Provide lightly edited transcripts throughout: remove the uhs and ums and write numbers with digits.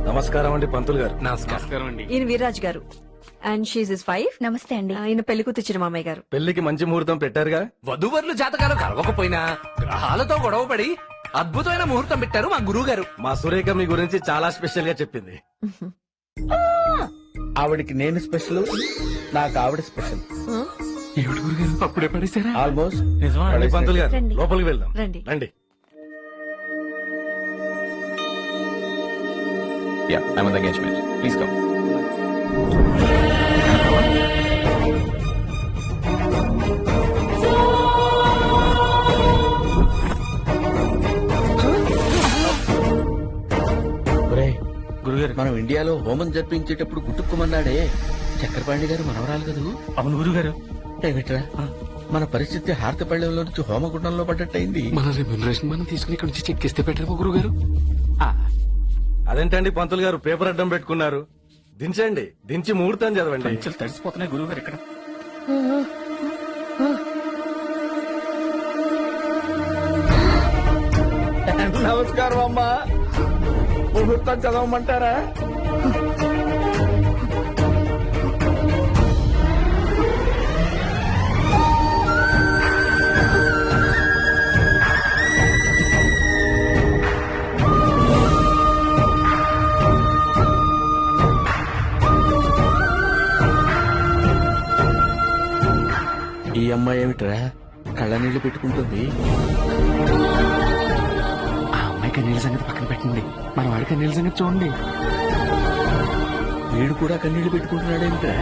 నమస్కారం అండి పంతులు గారు. నమస్కారం అండి. ఈయన వీర్రాజ్ గారు అండ్ షీజ్ ఇస్ వైఫ్. నమస్తే అండి. ఆయన పెళ్లి కూతురు మామయ్య గారు. పెళ్లికి మంచి ముహూర్తం పెట్టారుగా. వధువర్లు జాతకాలు కలవకపోయినా గ్రహాలతో గొడవపడి అద్భుతమైన ముహూర్తం పెట్టారు మా గురువు గారు. మా సురేఖ మీ గురించి చాలా స్పెషల్ గా చెప్పింది. ఆవిడికి నేను స్పెషల్, నాకు ఆవిడ స్పెషల్. ఏమిటి గురుగారు అప్పుడే పడేశారా? ఆల్మోస్ట్ రండి పంతులు గారు, రండి. లోపలికి వెళ్దాం. రండి. రండి. Yeah, I'm on the engagement. Please come. గురుగారు, మనం ఇండియాలో హోమం జరిపించేటప్పుడు గుట్టుకోమన్నాడే చక్రపాణి గారు మనవరాలు కదూ? అవును గురుగారు. ఏమిట్రా మన పరిస్థితి హారతపళ్ళెంలో నుంచి హోమగుండంలో పడ్డట్టయింది. మన రెమ్యూనరేషన్ మనం తీసుకుని ఇక్కడ నుంచి చెక్ ఇస్తే పెట్టారు గురుగారు. అదేంటండి పంతులు గారు పేపర్ అడ్డం పెట్టుకున్నారు? దించండి, దించి ముహూర్తం చదవండి. తడిసిపోతున్నాయి గురువు గారు ఇక్కడ. నమస్కారం అమ్మా. ముహూర్తం చదవమంటారా? ఈ అమ్మాయి ఏమిట్రా కళ్ళ నీళ్లు పెట్టుకుంటుంది? ఆ అమ్మాయి కన్నీళ్ళ సంగతి పక్కన పెట్టండి, మన వాడి కన్నీళ్ళ సంగతి చూడండి. వీడు కూడా కన్నీళ్లు పెట్టుకుంటున్నాడేమిట్రా?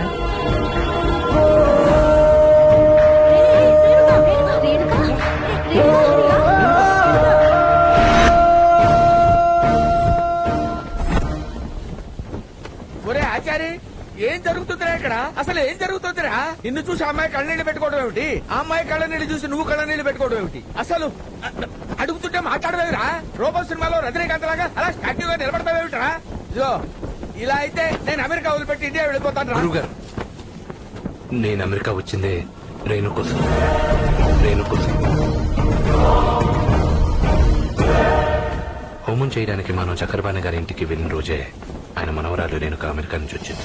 ఒరే ఆచారి, ఏం జరుగుతుందిరా ఇక్కడ? అసలు ఏం జరుగుతుందిరా? నిన్ను చూసి అమ్మాయి కళ్ళనీళ్ళు పెట్టుకోవడం ఏమిటి? ఆ అమ్మాయి కళ్ళనీళ్ళు చూసి నువ్వు కళ్ళనీళ్ళు పెట్టుకోవడం ఏమిటి? అసలు అడుగుతుంటే మాట్లాడవేమిరా? రోబో సినిమాలో రజనీకాంత్ లాగా అలా స్టాట్యూగా నిలబడతావేమిట్రా? ఇదో ఇలా అయితే నేను అమెరికా వదిలిపెట్టి ఇండియా వెళ్ళిపోతాను. గురువు గారు, నేను అమెరికా వచ్చిందే రేణు కోసం. రేణు కోసం హోమం చేయడానికి మనం చక్రపాణి గారి ఇంటికి వెళ్ళిన రోజే ఆయన మనవరాలు రేణుక అమెరికా నుంచి వచ్చింది.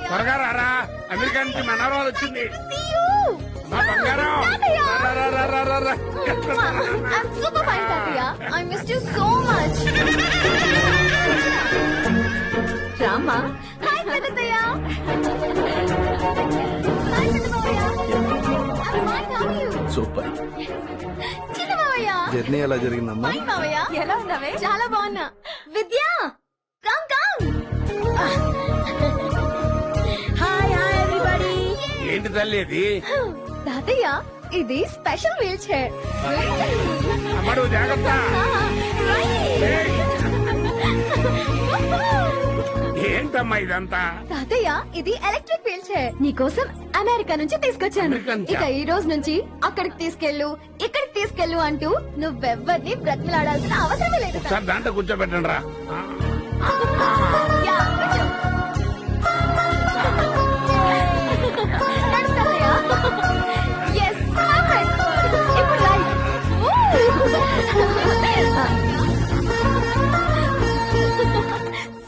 త్వరగా రారా, అమెరికా నుంచి మనవరాలు వచ్చింది. మా బంగారం రామా. సూపర్. జర్నీ ఎలా జరిగిందమ్మా? ఎలా ఉన్నావే? చాలా బాగున్నా. Vidya, come come. Hi hi everybody. ఏంటి తల్లి ఇది? తాతయ్య, ఇది స్పెషల్ వీల్ చైర్. అమ్మడు జాగ్రత్త. ఏంటమ్మా ఇదంతా? తాతయ్య, ఇది ఎలక్ట్రిక్ వీల్ చైర్. నీకోసం అమెరికా నుంచి తీసుకొచ్చాను. అమెరికా నుంచా? ఇక ఈ రోజు నుంచి అక్కడికి తీసుకెళ్ళు, ఇక్కడికి తీసుకెళ్ళు అంటూ నువ్వెవ్వరిని బ్రతిమలాడాల్సిన అవసరమే లేదు. సార్ దాంట్లో కూర్చోబెట్టండి రా. యా, కూర్చో. నడు తాతయ్య. Yes, perfect. ఇప్పుడు రైట్.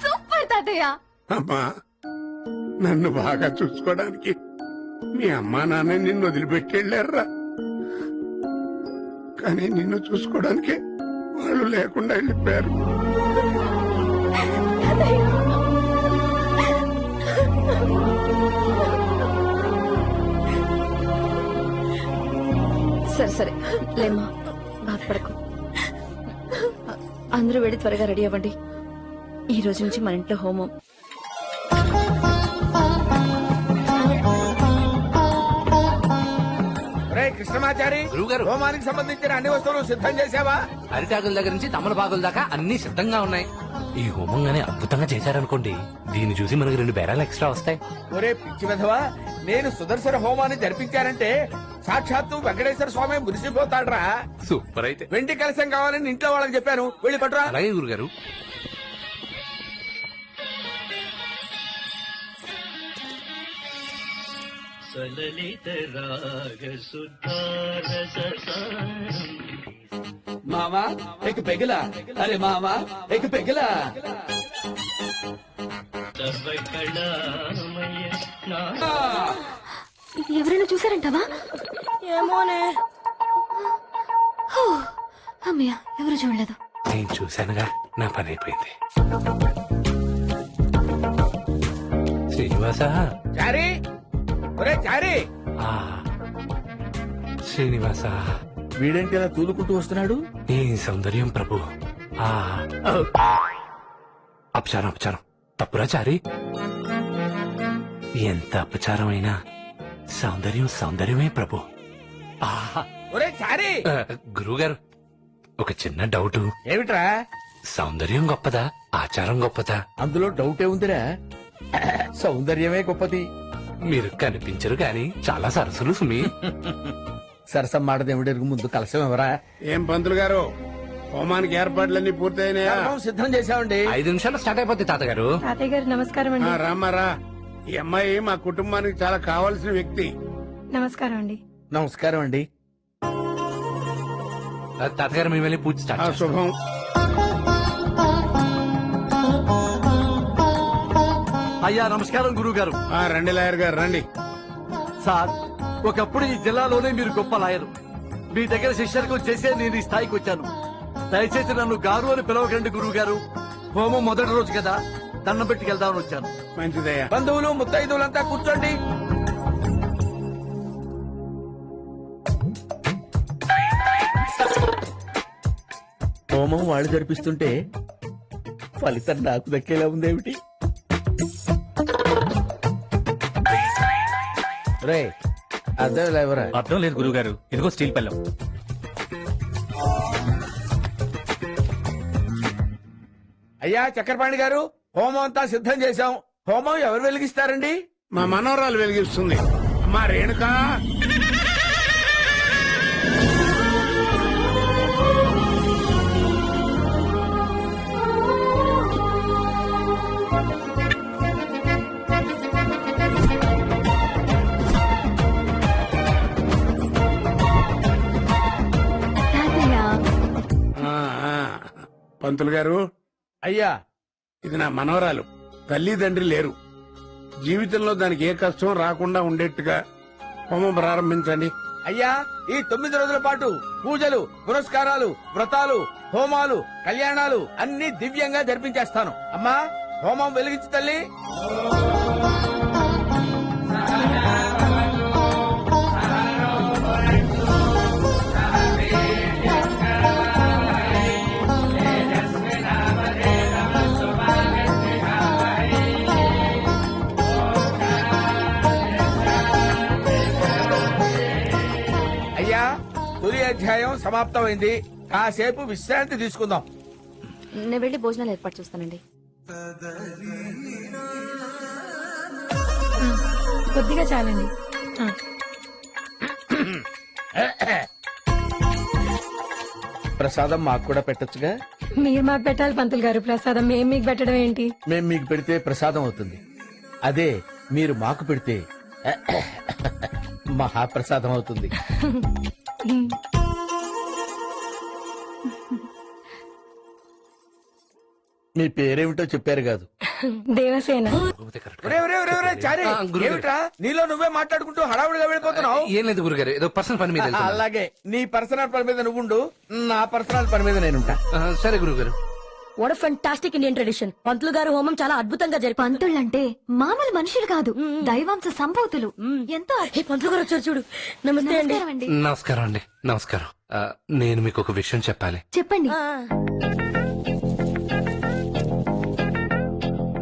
సూపర్ తాతయ్య. అమ్మా, నన్ను బాగా చూసుకోవడానికి మీ అమ్మా నాన్న నిన్ను వదిలిపెట్టి వెళ్ళారా? కానీ నిన్ను చూసుకోవడానికి వాళ్ళు లేకుండా వెళ్ళిపోయారు. సరే సరే లేమ్మా, బాధపడకు. అందరూ వెళ్ళి త్వరగా రెడీ అవ్వండి. ఈ రోజు నుంచి మన ఇంట్లో హోమం. కృష్ణమాచారి, గురువుగారు, హోమానికి సంబంధించిన అన్ని వస్తువులు సిద్ధం చేసావా? అరిటాకుల దగ్గర నుంచి తమలపాకుల దాకా అన్ని సిద్ధంగా ఉన్నాయి. ఈ హోమం గానీ అద్భుతంగా చేశారనుకోండి, దీన్ని చూసి మనకి 2 బేరాలు ఎక్స్ట్రా వస్తాయి. ఒరే పిచ్చి విధవా, నేను సుదర్శన హోమాన్ని జరిపించానంటే సాక్షాత్తు వెంకటేశ్వర స్వామి మురిసిపోతాడ్రా. సూపర్ అయితే. వెండి కలశం కావాలని ఇంట్లో వాళ్ళకి చెప్పాను, వెళ్ళి పట్టురా. అలాగే గురుగారు. మామా ఎక్ పెగిలా, అరే మామా ఎక్ పెగిలా. ఎవరైనా చూసారంటావా? ఏమోనే. హో, అమ్మయ్య, ఎవరు చూడలేదు. నేను చూశానుగా, నా పని అయిపోయింది. శ్రీనివాస. చారీ, ఒరే చారీ. ఆ, శ్రీనివాస. వీడేంటి ఇలా తూలుకుంటూ వస్తున్నాడు? నీ సౌందర్యం ప్రభు. ఆ, అపచారం అపచారం. తప్పురా చారి. ఎంత అపచారమైనా సౌందర్యం సౌందర్యమే ప్రభు. ఆహా. ఒరే చారీ. గురువుగారు, ఒక చిన్న డౌట్. ఏమిట్రా? సౌందర్యం గొప్పదా, ఆచారం గొప్పదా? అందులో డౌటే ఉందిరా, సౌందర్యమే గొప్పది. మీరు కనిపించరు గాని చాలా సరసులు సుమి. సరసం మాటదేమిడెరుగు, ముందు కలశం ఎవరా? ఏం పంతులు గారు, హోమానికి ఏర్పాట్లన్నీ పూర్తయినాయా? కలశం సిద్ధం చేశామండి. 5 నిమిషాల్లో స్టార్ట్ అయిపోద్ది తాతగారు. తాతయ్య గారు నమస్కారం అండి. రామారా, ఈ అమ్మాయి మా కుటుంబానికి చాలా కావాల్సిన వ్యక్తి. నమస్కారం అండి. నమస్కారం అండి. తాతగారు మేము వెళ్ళి పూజ ఆ స్టార్ట్ చేస్తాం. శుభం. అయ్యా నమస్కారం గురువు గారు. రండి లాయర్ గారు రండి. సార్, ఒకప్పుడు ఈ జిల్లాలోనే మీరు గొప్ప లాయరు. మీ దగ్గర శిష్యర్కం చేసే నేను ఈ స్థాయికి వచ్చాను. దయచేసి నన్ను గారు అని పిలవకండి గురువు గారు. హోమం మొదటి రోజు కదా, దండం పెట్టుకెళ్దామని వచ్చాను. మంచిదయ్యా. బంధువులు ముత్తైదువులంతా కూర్చోండి. హోమం వాళ్ళు జరిపిస్తుంటే ఫలితం నాకు దక్కేలా ఉందేమిటి? రే అర్థం లేవరా? అర్థం లేదు గురుగారు, ఇదిగో స్టీల్ పళ్ళెం. అయ్యా చక్రపాణి గారు, హోమం అంతా సిద్ధం చేశాం. హోమం ఎవరు వెలిగిస్తారండి? మా మనవరాలు వెలిగిస్తుంది. మా రేణుకా. తాతయ్య, ఆ, ఆ. పంతులు గారు, అయ్యా ఇది నా మనవరాలు. తల్లిదండ్రి లేరు. జీవితంలో దానికి ఏ కష్టం రాకుండా ఉండేట్టుగా హోమం ప్రారంభించండి. అయ్యా, ఈ 9 రోజుల పాటు పూజలు, పురస్కారాలు, వ్రతాలు, హోమాలు, కళ్యాణాలు అన్ని దివ్యంగా జరిపించేస్తాను. అమ్మా, హోమం వెలిగించు తల్లి. అయ్యా, తొలి అధ్యాయం సమాప్తమైంది. కాసేపు విశ్రాంతి తీసుకుందాం. నేను వెళ్ళి భోజనాలు ఏర్పాటు చేస్తానండి. కొద్దిగా చాలండి. ప్రసాదం మాకు కూడా పెట్టొచ్చుగా? మీరు మాకు పెట్టాలి పంతులు గారు ప్రసాదం. మేము మీకు పెట్టడం ఏంటి? మేం మీకు పెడితే ప్రసాదం అవుతుంది. అదే మీరు మాకు పెడితే మహాప్రసాదం అవుతుంది. మీ పేరేమిటో చెప్పారు కాదు? దేవసేన. ఒరే, ఒరే, ఒరే, ఒరే, చారీ, ఆ, గురుగారు. ఏమిట్రా నీలో నువ్వే మాట్లాడుకుంటూ హడావుడిగా వెళ్ళిపోతున్నావు? ఏం లేదు గురుగారు, ఏదో పర్సనల్ పని మీద వెళ్తున్నాను. అలాగే నీ పర్సనల్ పని మీద నువ్వుండు, నా పర్సనల్ పని మీద నేనుంటా. సరే గురుగారు. What fantastic Indian tradition. పంతులు గారు హోమం చాలా అద్భుతంగా జరిపారు. పంతుళ్ళంటే మామూలు మనుషులు కాదు, దైవాంశ సంభూతులు. ఎంతో పంతులు గారు వచ్చారు చూడు. నమస్తే అండి. నమస్కారం అండి. నమస్కారం అండి. నమస్కారం. నేను మీకు ఒక విషయం చెప్పాలి. చెప్పండి.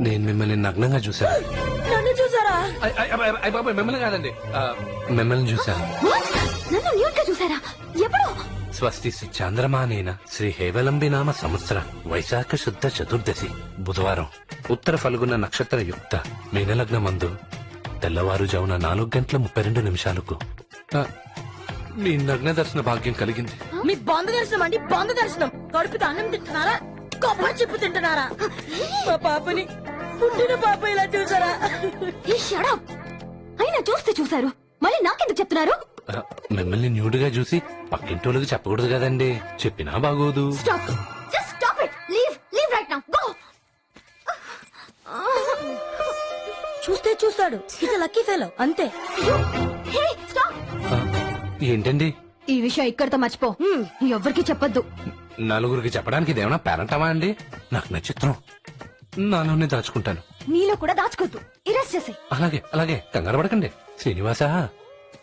నేను మిమ్మల్ని నగ్నంగా చూశాను. నన్ను చూసారా? మిమ్మల్ని కాదండి, మిమ్మల్ని చూశాను. What? నన్ను న్యూట్ గా చూసారా? ఎప్పుడు? స్వస్తి చాంద్రమానేన శ్రీ హేవలంబి నామ సంవత్సర వైశాఖ శుద్ధ చతుర్దశి బుధవారం ఉత్తర ఫల్గుణ నక్షత్ర యుక్త మీనలగ్న మందు తెల్లవారుజామున 4:32 మీ నగ్న దర్శన భాగ్యం కలిగింది. మీ బంధు దర్శనం అండి, బంధు దర్శనం. కడుపుతో అన్నం తింటున్నారా, కొబ్బరి చెప్పు తింటున్నారా? మా పాపని పుట్టిన పాప ఇలా చూసారా? ఈ షడప్ అయినా చూస్తే చూసారు, మళ్ళీ నాకెందుకు చెప్తున్నారు? మిమ్మల్ని న్యూడ్గా చూసి పక్కింటోళ్ళకి చెప్పకూడదు కదండి, చెప్పినా బాగోదు. Stop, just stop it. Leave, leave right now. Go. చూస్తే చూస్తాడు, ఇట్స్ లక్కీ ఫెలో, అంతే. హే, స్టాప్. ఆ, ఏంటండి ఈ విషయం ఇక్కడితో మర్చిపో. ఎవ్వరికి చెప్పొద్దు. నలుగురికి చెప్పడానికి ఇదేమన్నా పేరంటావా అండి? నాకు నచ్చిత్రం, నాలోనే దాచుకుంటాను. నీలో కూడా దాచుకోద్దు. ఇరెస్ట్ చేసే. అలాగే అలాగే, కంగారు పడకండి. శ్రీనివాస